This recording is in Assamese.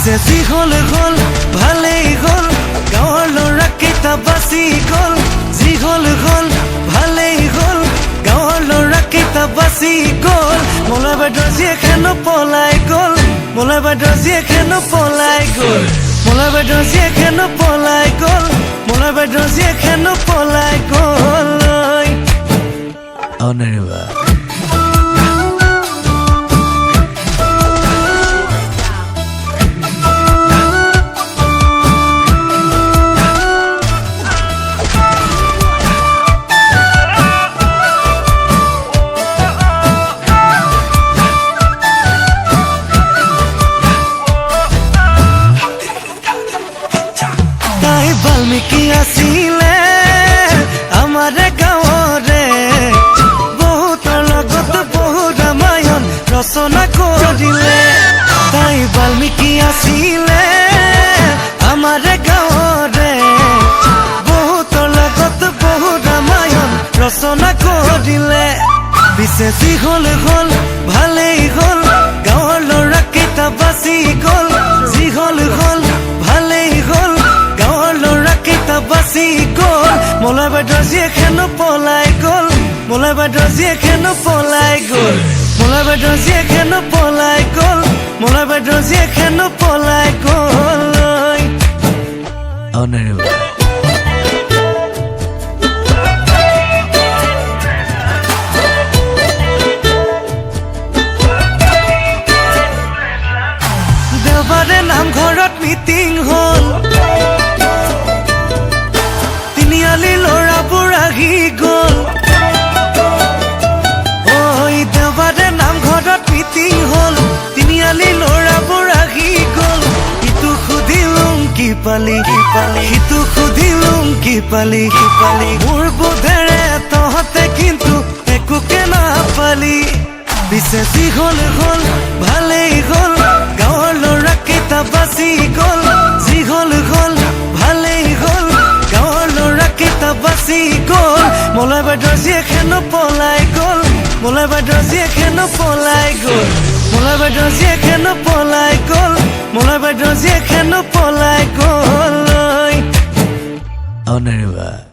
পিছে যি হ'ল হ'ল ভালেই হ'ল গাঁৱৰ ল'ৰাকেইটা বাচি গ'ল যি হ'ল হ'ল ভালেই হ'ল গাঁৱৰ ল'ৰাকেইটা বাচি গ'ল মলয় বাইদেউৰ জীয়েকেনো পলাই গ'ল মলয় বাইদেউৰ জীয়েকেনো পলাই গ'ল মলয় বাইদেউৰ জীয়েকেনো পলাই গ'ল মলয় বাইদেউৰ জীয়েকেনো পলাই গ'ল অনাৰিবা বাল্মীকি আছিলে আমাৰে গাঁৱৰে বহুতৰ লগত বহু ৰামায়ণ ৰচনা কৰিলে তাই বাল্মীকি আছিলে আমাৰে গাঁৱৰে বহুতৰ লগত বহু ৰামায়ণ ৰচনা কৰিলে পিছে যি হ'ল হ'ল ভালেই হ'ল গাঁৱৰ ল'ৰাকেইটা বাচি গ'ল যি হ'ল হ'ল ভালেই হ'ল বাচি গ'ল মলয় বাইদেউৰ জীয়েকেনো পলাই গ'ল মলয় বাইদেউৰ জীয়েকেনো পলাই গ'ল মলয় বাইদেউৰ জীয়েকেনো পলাই গ'ল মলয় বাইদেউৰ জীয়েকেনো পলাই গ'ল অনাৰিবা দেওবাৰে নামঘৰত মিটিং হ'ল ল'ৰাবোৰ আহি গ'ল ঐ দেওবাৰে নামঘৰত মিটিং হ'ল তিনিআলি ল'ৰাবোৰ আহি গ'ল ইটো সুধিলোং কি পালি সিটো সুধিলোং কি পালি মোৰ বোধেৰে তহঁতে কিন্তু একোকে নাপালি পিছে যি হ'ল হ'ল ভালেই হ'ল গাঁৱৰ ল'ৰাকেইটা বাচি গ'ল যি হ'ল হ'ল ভালেই হ'ল বাচি গ'ল মলয় বাইদেউৰ জীয়েকেনো পলাই গ'ল মলয় বাইদেউৰ জীয়েকেনো পলাই গ'ল মলয় বাইদেউৰ জীয়েকেনো পলাই গ'ল মলয় বাইদেউৰ জীয়েকেনো পলাই গ'ল অনাৰিবা